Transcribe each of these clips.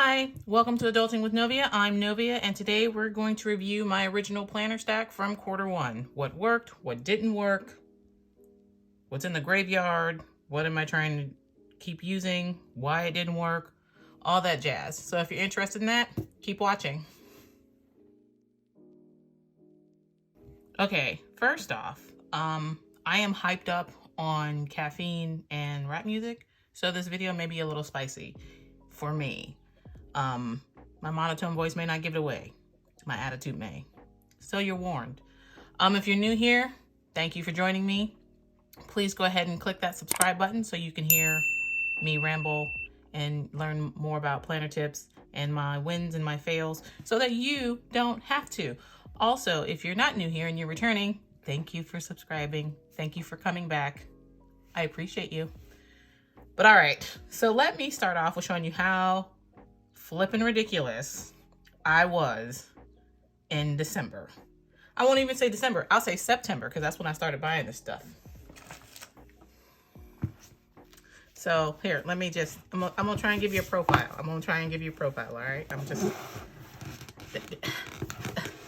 Hi, welcome to Adulting with Novia. I'm Novia, and today we're going to review my original planner stack from Q1. What worked, what didn't work, what's in the graveyard, what am I trying to keep using, why it didn't work, all that jazz. So if you're interested in that, keep watching. Okay, first off, I am hyped up on caffeine and rap music, so this video may be a little spicy for me. My monotone voice may not give it away. My attitude may. So you're warned. If you're new here, thank you for joining me. Please go ahead and click that subscribe button so you can hear me ramble and learn more about planner tips and my wins and my fails so that you don't have to. Also, if you're not new here and you're returning, thank you for subscribing. Thank you for coming back. I appreciate you. But all right, so let me start off with showing you how flippin' ridiculous I was in December. I won't even say December, I'll say September, because that's when I started buying this stuff. So here, let me just, I'm gonna try and give you a profile. All right?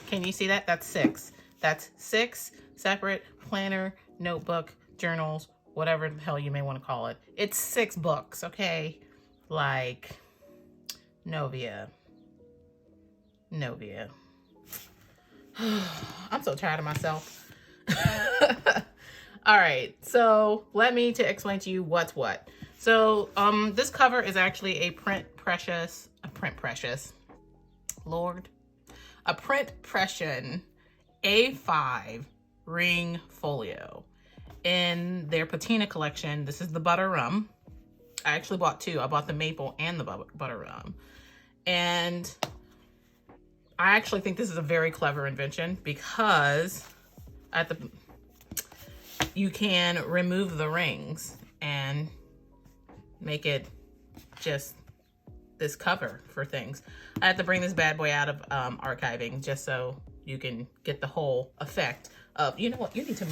Can you see that? That's 6. That's 6 separate planner, notebook, journals, whatever the hell you may want to call it. It's 6 books, okay? Like, Novia. I'm so tired of myself. All right, so let me explain to you what's what. So this cover is actually a print pression A5 ring folio in their patina collection. This is the butter rum. I actually bought 2. I bought the maple and the butter rum. And I actually think this is a very clever invention because you can remove the rings and make it just this cover for things. I had to bring this bad boy out of archiving just so you can get the whole effect of, you know what, you need to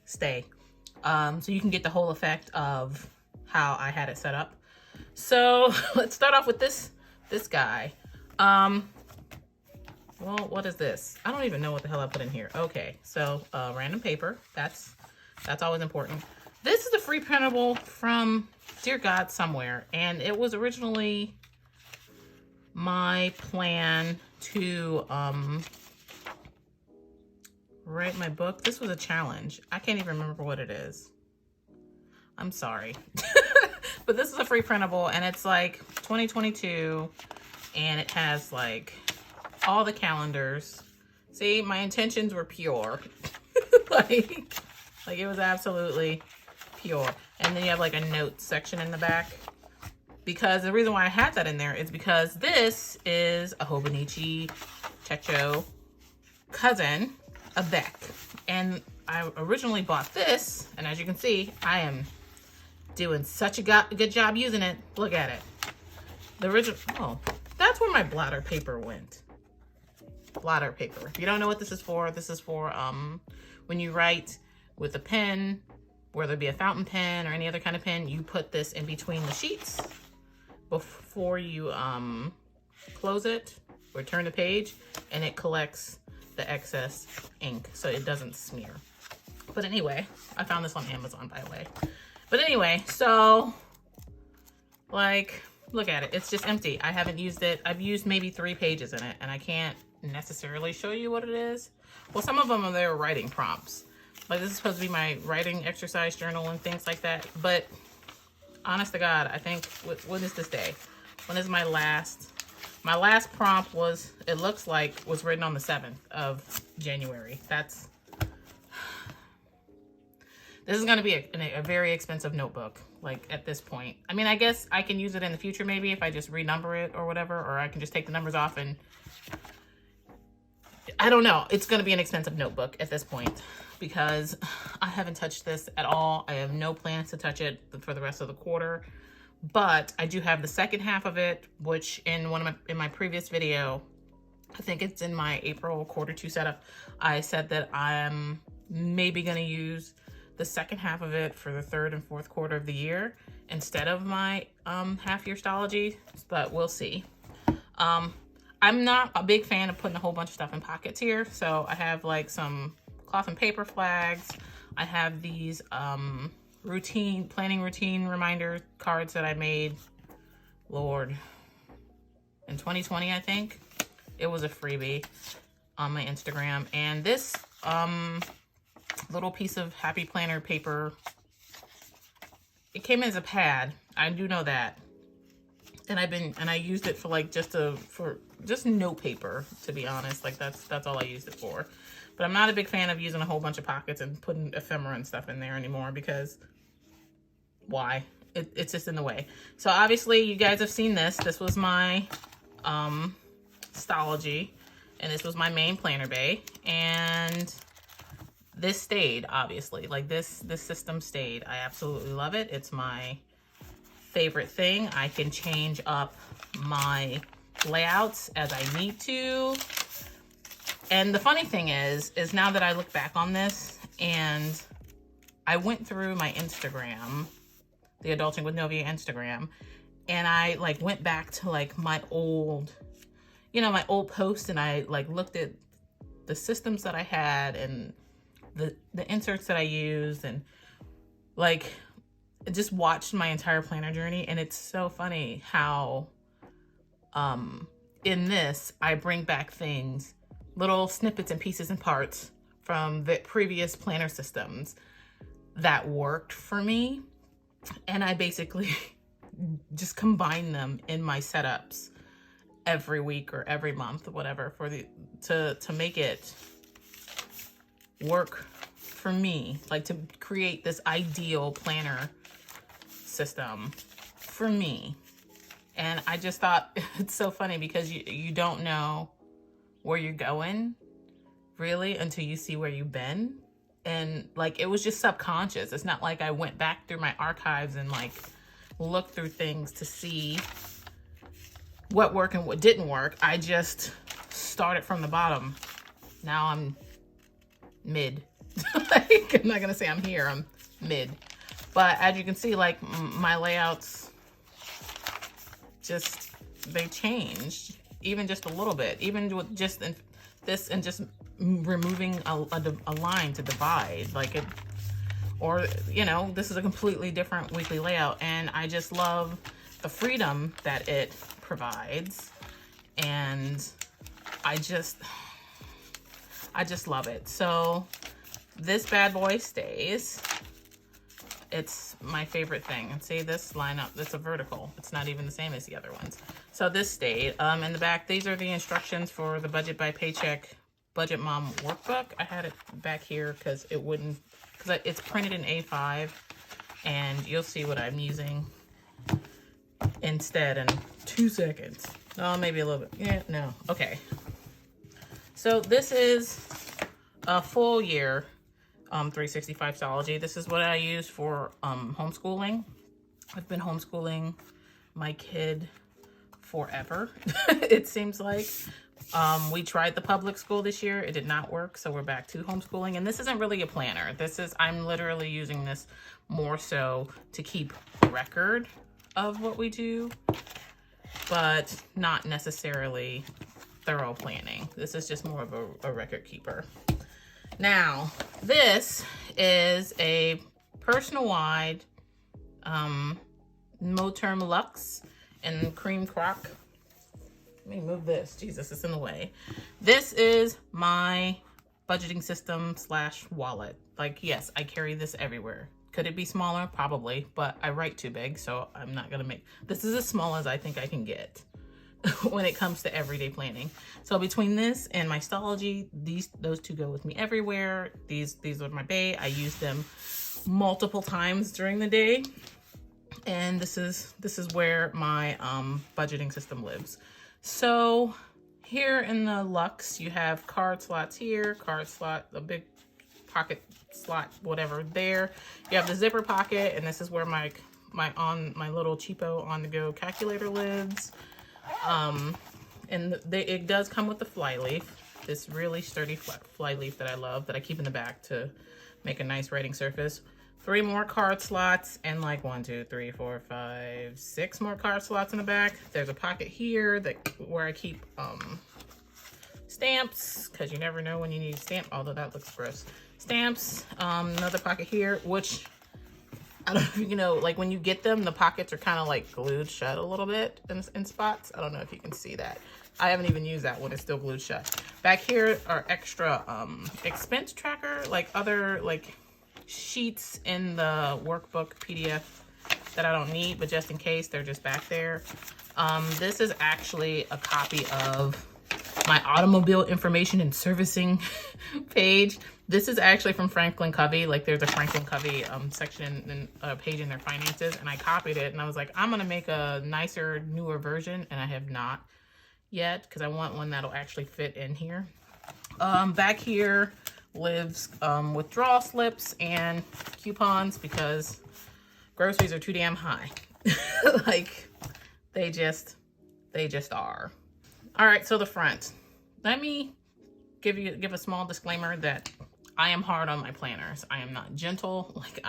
stay. So you can get the whole effect of how I had it set up. So let's start off with this guy. Well, what is this? I don't even know what the hell I put in here. Okay, so random paper. That's always important. This is a free printable from Dear God somewhere, and it was originally my plan to write my book. This was a challenge. I can't even remember what it is. I'm sorry. But this is a free printable, and it's like 2022, and it has like all the calendars. See, my intentions were pure. like it was absolutely pure. And then you have like a notes section in the back. Because the reason why I had that in there is because this is a Hobonichi Techo cousin of Beck. And I originally bought this, and as you can see, I am doing such a good job using it. Look at it. The original, oh, that's where my blotter paper went. Blotter paper. If you don't know what this is for when you write with a pen, whether it be a fountain pen or any other kind of pen, you put this in between the sheets before you close it or turn the page, and it collects the excess ink so it doesn't smear. But anyway, I found this on Amazon, by the way. But anyway, so like, look at it. It's just empty. I haven't used it. I've used maybe 3 pages in it, and I can't necessarily show you what it is. Well, some of them are their writing prompts. Like, this is supposed to be my writing exercise journal and things like that. But honest to God, I think, what is this day? When is my last prompt was, it looks like, was written on the 7th of January. This is going to be a very expensive notebook, like, at this point. I mean, I guess I can use it in the future, maybe, if I just renumber it or whatever, or I can just take the numbers off and, I don't know. It's going to be an expensive notebook at this point because I haven't touched this at all. I have no plans to touch it for the rest of the quarter, but I do have the second half of it, which in my previous video, I think it's in my April Q2 setup, I said that I'm maybe going to use the second half of it for the 3rd and 4th quarter of the year. instead of my half-year Stalogy, but we'll see. I'm not a big fan of putting a whole bunch of stuff in pockets here, so I have like some cloth and paper flags. I have these planning routine reminder cards that I made, Lord, in 2020, I think. It was a freebie on my Instagram. And this little piece of Happy Planner paper, it came as a pad. I do know that. And I used it for like just note paper, to be honest. Like that's all I used it for. But I'm not a big fan of using a whole bunch of pockets and putting ephemera and stuff in there anymore, because why? It's just in the way. So obviously you guys have seen this. This was my Stalogy, and this was my main planner bay, and this stayed, obviously. Like this system stayed. I absolutely love it. It's my favorite thing. I can change up my layouts as I need to. And the funny thing is now that I look back on this, and I went through my Instagram, the Adulting with Novia Instagram, and I like went back to like my old, my old posts, and I like looked at the systems that I had and the inserts that I used, and like just watched my entire planner journey. And it's so funny how in this I bring back things, little snippets and pieces and parts from the previous planner systems that worked for me, and I basically just combine them in my setups every week or every month, whatever, to make it work for me, like to create this ideal planner system for me. And I just thought it's so funny, because you don't know where you're going really until you see where you've been. And like it was just subconscious. It's not like I went back through my archives and like looked through things to see what worked and what didn't work. I just started from the bottom. Now I'm mid. Like, I'm not gonna say I'm here, I'm mid. But as you can see, like my layouts they changed even just a little bit, even with just this and just removing a line to divide, like it, or this is a completely different weekly layout. And I just love the freedom that it provides, and I just love it. So this bad boy stays. It's my favorite thing. And see this lineup, it's a vertical. It's not even the same as the other ones. So this stayed. In the back, these are the instructions for the Budget by Paycheck Budget Mom workbook. I had it back here because it's printed in A5, and you'll see what I'm using instead in 2 seconds. Oh, maybe a little bit. Yeah, no. Okay. So this is a full year 365 Stalogy. This is what I use for homeschooling. I've been homeschooling my kid forever. It seems like. We tried the public school this year. It did not work, so we're back to homeschooling. And this isn't really a planner. I'm literally using this more so to keep record of what we do, but not necessarily thorough planning. This is just more of a record keeper. Now, this is a personal-wide Moterm Luxe in Cream Croc. Let me move this. Jesus, it's in the way. This is my budgeting system / wallet. Like, yes, I carry this everywhere. Could it be smaller? Probably, but I write too big, so I'm not gonna make... This is as small as I think I can get when it comes to everyday planning. So between this and my Stalogy, those two go with me everywhere. These are my bay. I use them multiple times during the day, and this is where my budgeting system lives. So here in the Luxe, you have card slots here, card slot, a big pocket slot, whatever there. You have the zipper pocket, and this is where my little cheapo on-the-go calculator lives. And it does come with the fly leaf, this really sturdy fly leaf that I love, that I keep in the back to make a nice writing surface. 3 more card slots, and like 1, 2, 3, 4, 5, 6 more card slots in the back. There's a pocket here where I keep stamps, because you never know when you need a stamp, although that looks gross. Stamps, another pocket here, which I don't know if you know, like when you get them, the pockets are kind of like glued shut a little bit in spots. I don't know if you can see that. I haven't even used that one, it's still glued shut. Back here are extra expense tracker, like other like sheets in the workbook PDF that I don't need, but just in case, they're just back there. This is actually a copy of my automobile information and servicing page. This is actually from Franklin Covey. Like there's a Franklin Covey section and page in their finances, and I copied it and I was like, I'm gonna make a nicer, newer version, and I have not yet because I want one that'll actually fit in here. Back here lives withdrawal slips and coupons because groceries are too damn high. Like they just are. All right, so the front. Let me give a small disclaimer that I am hard on my planners. I am not gentle. Like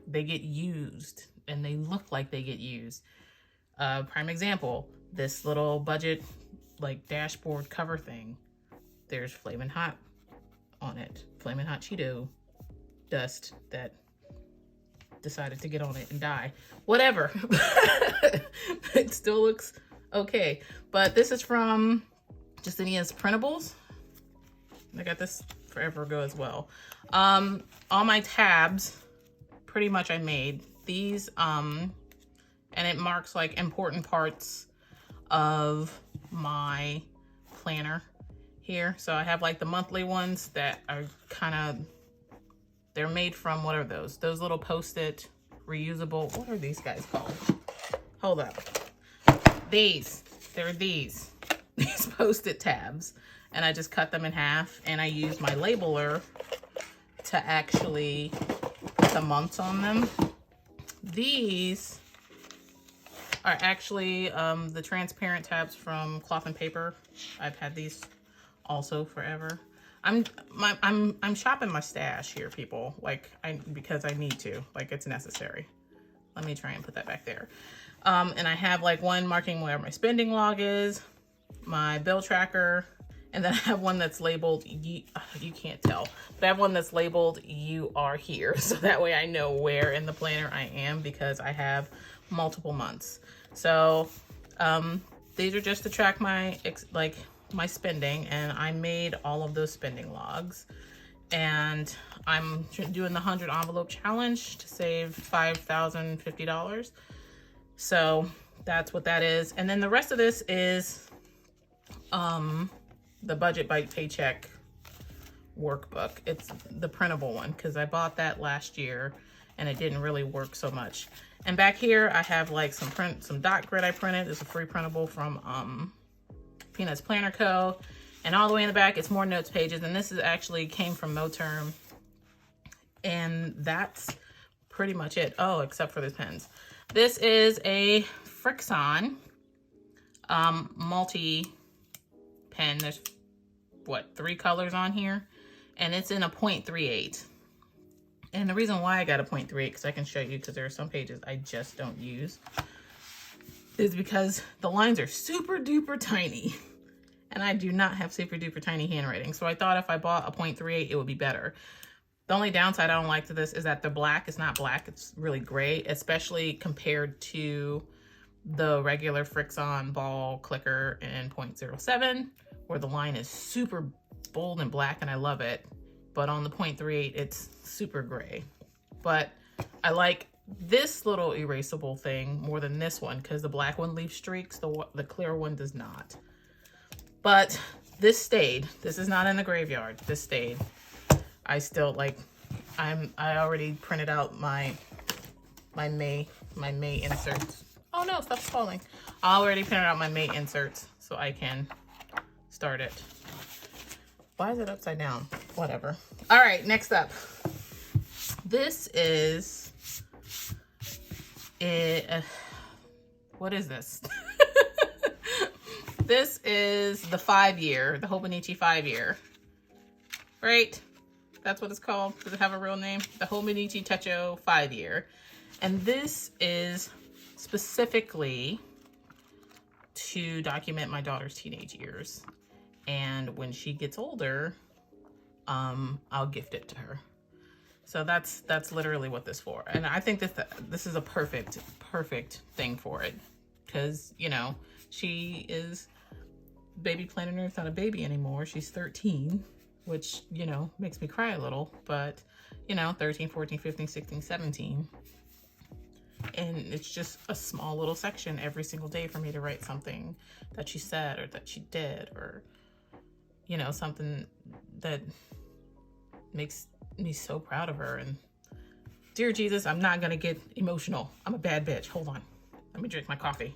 they get used and they look like they get used. Prime example, this little budget like dashboard cover thing. There's Flamin' Hot on it. Flamin' Hot Cheeto dust that decided to get on it and die. Whatever. It still looks okay. But this is from Justinia's Printables. I got this forever ago as well. All my tabs, pretty much I made these, and it marks like important parts of my planner here. So I have like the monthly ones that are kind of, they're made from, what are those? Those little Post-it reusable, what are these guys called? Hold up. They're these Post-it tabs, and I just cut them in half, and I use my labeler to actually put the months on them. These are actually the transparent tabs from Cloth and Paper. I've had these also forever. I'm shopping my stash here, people. Like because I need to. Like it's necessary. Let me try and put that back there. And I have like one marking where my spending log is, my bill tracker, and then I have one that's labeled, you can't tell, but I have one that's labeled "You are here." So that way I know where in the planner I am because I have multiple months. So these are just to track my spending, and I made all of those spending logs. And I'm doing the 100 envelope challenge to save $5,050. So that's what that is. And then the rest of this is the Budget Bite Paycheck workbook. It's the printable one because I bought that last year and it didn't really work so much. And back here I have like some dot grid I printed. It's a free printable from Peanuts Planner Co. And all the way in the back, it's more notes pages. And this is actually came from MoTerm. And that's pretty much it. Oh, except for the pens. This is a Frixon multi pen. There's what, 3 colors on here, and it's in a 0.38. And the reason why I got a 0.38, because I can show you, because there are some pages I just don't use, is because the lines are super duper tiny, and I do not have super duper tiny handwriting. So I thought if I bought a 0.38, it would be better. The only downside I don't like to this is that the black is not black, it's really gray, especially compared to the regular Frixon ball clicker in 0.07, where the line is super bold and black and I love it. But on the 0.38, it's super gray. But I like this little erasable thing more than this one because the black one leaves streaks, the clear one does not. But this stayed. This is not in the graveyard. This stayed. I still like, I already printed out my May inserts. Oh no, stop falling. I already printed out my May inserts so I can start it. Why is it upside down? Whatever. All right, next up. This is what is this? This is the 5-year, the Hobonichi 5-year, right? That's what it's called. Does it have a real name? The Hobonichi Techo 5-year. And this is specifically to document my daughter's teenage years. And when she gets older, I'll gift it to her. So that's literally what this is for. And I think that this is a perfect thing for it. Because, you know, she is baby planner nerd's not a baby anymore. She's 13, which, you know, makes me cry a little. But, you know, 13, 14, 15, 16, 17. And it's just a small little section every single day for me to write something that she said or that she did, or, you know, something that makes me so proud of her. And dear Jesus, I'm not gonna get emotional. I'm a bad bitch. Hold on. Let me drink my coffee.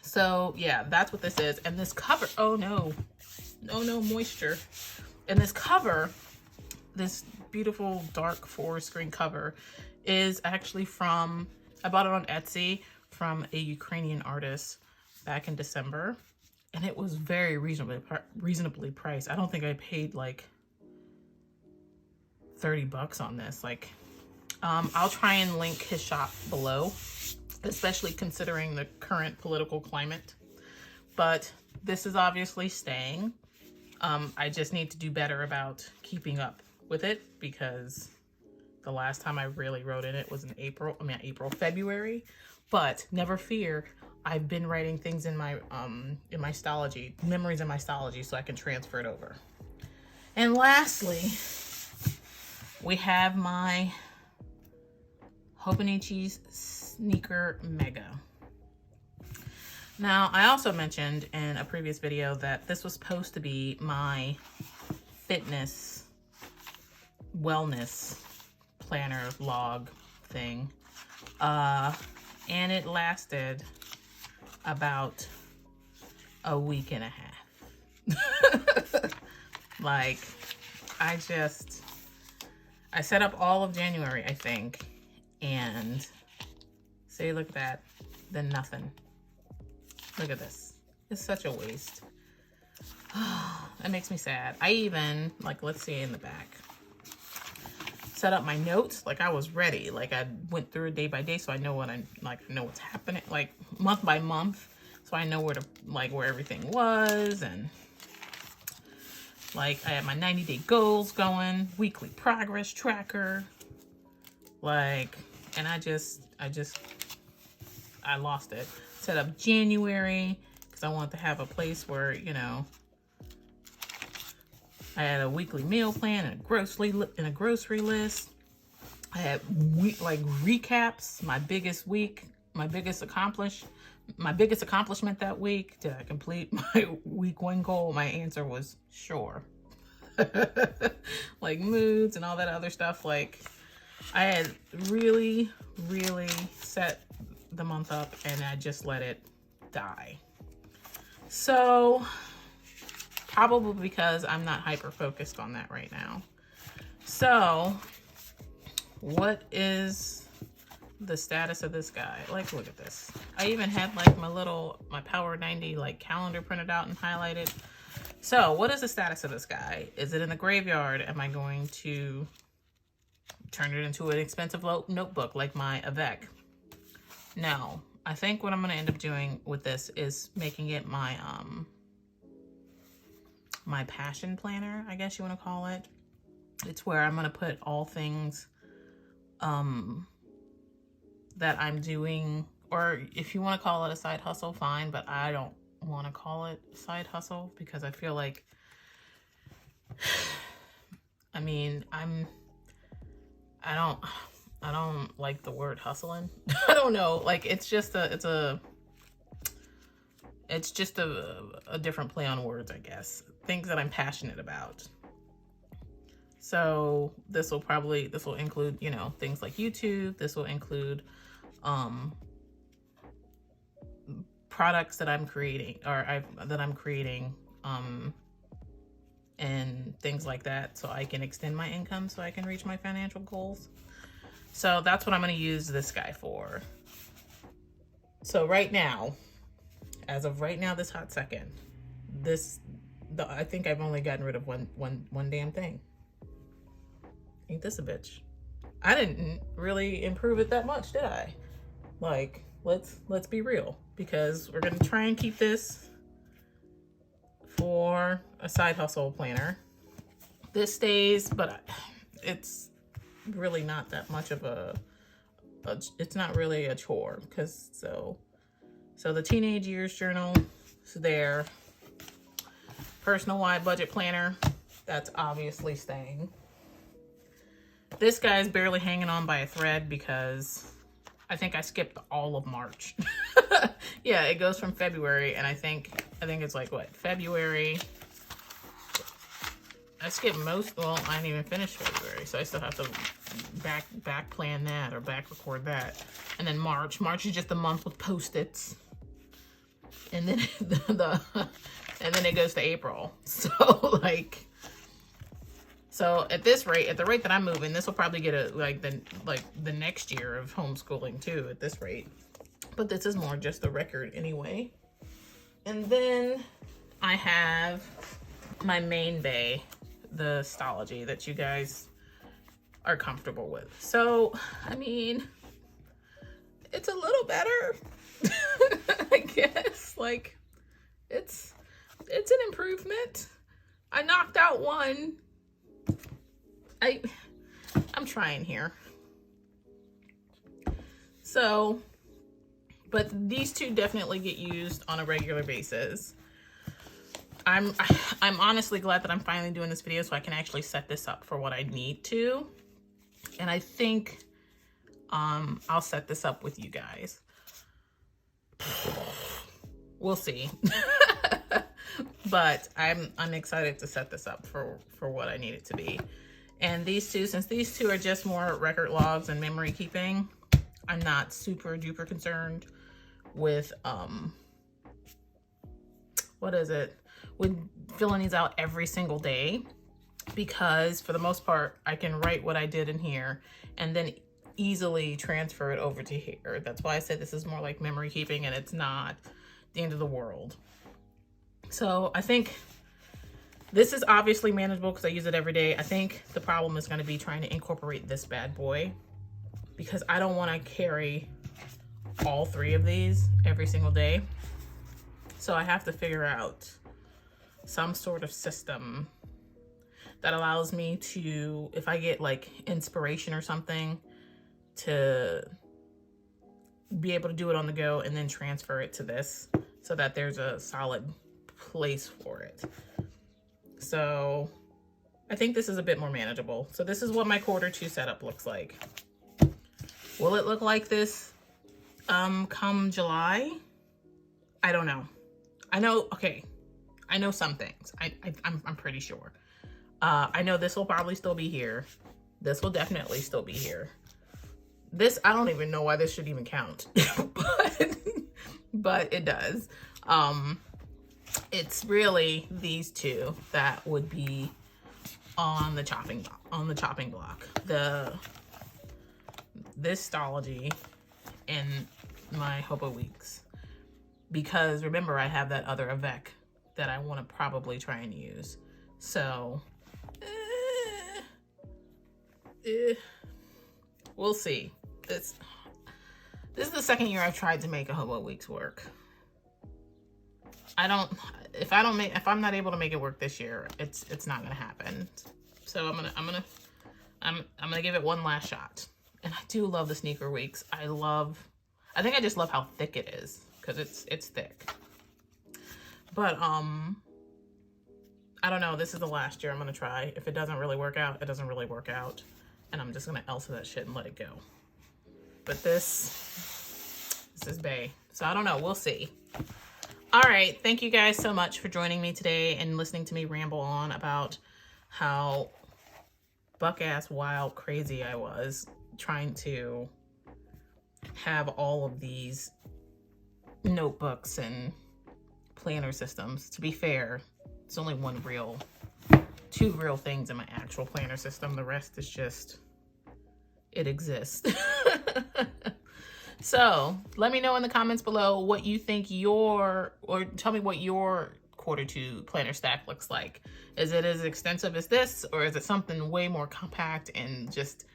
So yeah, that's what this is. And this cover, oh no, moisture. And this cover, this beautiful dark forest green cover, is actually from, I bought it on Etsy from a Ukrainian artist back in December, and it was very reasonably priced. I don't think I paid like $30 on this. Like, I'll try and link his shop below, especially considering the current political climate. But this is obviously staying. I just need to do better about keeping up with it, because the last time I really wrote in it was in February. But never fear, I've been writing things in my Stalogy, memories in my Stalogy, so I can transfer it over. And lastly, we have my Hobonichi's Sneaker Mega. Now, I also mentioned in a previous video that this was supposed to be my fitness wellness planner log thing, and it lasted about a week and a half. Like, I set up all of January, I think, and say, look at that, then nothing. Look at this. It's such a waste. That makes me sad. I even, like, let's see in the back, set up my notes. Like, I was ready. Like, I went through it day by day, so I know what I know what's happening, like month by month, so I know where everything was. And like, I had my 90-day goals going, weekly progress tracker, like, and I lost it. Set up January because I wanted to have a place where, you know, I had a weekly meal plan and a grocery list. I had recaps, my biggest week, my biggest accomplishment that week. Did I complete my week 1 goal? My answer was sure. Like moods and all that other stuff. Like, I had really set the month up, and I just let it die. So probably because I'm not hyper focused on that right now. So what is the status of this guy? Like, look at this. I even had like my Power 90 like calendar printed out and highlighted. So what is the status of this guy? Is it in the graveyard? Am I going to turn it into an expensive notebook like my Avec? No, I think what I'm going to end up doing with this is making it my my passion planner, I guess you want to call it. It's where I'm going to put all things that I'm doing, or if you want to call it a side hustle, fine, but I don't want to call it a side hustle because I feel like, I mean, I don't like the word hustling. I don't know. Like, it's just a different play on words, I guess. Things that I'm passionate about. So this will include, you know, things like YouTube. This will include products that I'm creating, and things like that, so I can extend my income, so I can reach my financial goals. So that's what I'm going to use this guy for. So right now, as of right now, this hot second, this I think I've only gotten rid of one damn thing. Ain't this a bitch? I didn't really improve it that much, did I? Like, let's be real, because we're gonna try and keep this for a side hustle planner. This stays, but it's really not that much of it's not really a chore, because so the teenage years journal is there. Personal wide budget planner, that's obviously staying. This guy's barely hanging on by a thread because I think I skipped all of March. Yeah, it goes from February, and I think it's like what, February. I skipped most. Well, I didn't even finish February, so I still have to back plan that or back record that. And then March is just a month with Post-its, and then and then it goes to April. So like. So at this rate, at the rate that I'm moving, this will probably get the next year of homeschooling too at this rate. But this is more just the record anyway. And then I have my main bay, the Stalogy that you guys are comfortable with. So, I mean, it's a little better, I guess. Like, it's an improvement. I knocked out one. I'm trying here. So, but these two definitely get used on a regular basis. I'm honestly glad that I'm finally doing this video so I can actually set this up for what I need to. And I think I'll set this up with you guys. We'll see. But I'm excited to set this up for what I need it to be. And these two, since these two are just more record logs and memory keeping, I'm not super duper concerned with with filling these out every single day, because for the most part I can write what I did in here and then easily transfer it over to here. That's why I said this is more like memory keeping, and it's not the end of the world. So I think this is obviously manageable because I use it every day. I think the problem is going to be trying to incorporate this bad boy, because I don't want to carry all three of these every single day. So I have to figure out some sort of system that allows me to, if I get like inspiration or something, to be able to do it on the go and then transfer it to this so that there's a solid place for it. So I think this is a bit more manageable. So this is what my Q2 setup looks like. Will it look like this come July? I don't know. I know some things. I'm pretty sure. I know this will probably still be here. This will definitely still be here. This, I don't even know why this should even count, but it does. It's really these two that would be on the chopping block. This Stalogy and my Hobo Weeks, because remember I have that other Avec that I want to probably try and use. So we'll see. This is the second year I've tried to make a Hobo Weeks work. If I'm not able to make it work this year, it's not gonna happen. So I'm gonna give it one last shot. And I do love the Sneaker Weeks. I think I just love how thick it is, because it's thick. But I don't know, this is the last year I'm gonna try. If it doesn't really work out, it doesn't really work out. And I'm just gonna Elsa that shit and let it go. But this is bae. So I don't know, we'll see. All right, thank you guys so much for joining me today and listening to me ramble on about how buck-ass wild crazy I was trying to have all of these notebooks and planner systems. To be fair, it's only two real things in my actual planner system. The rest is just, it exists. So let me know in the comments below what you think or tell me what your quarter two planner stack looks like. Is it as extensive as this, or is it something way more compact and just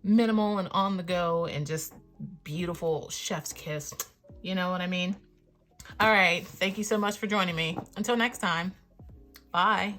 minimal and on the go and just beautiful chef's kiss? You know what I mean? All right, thank you so much for joining me. Until next time, bye.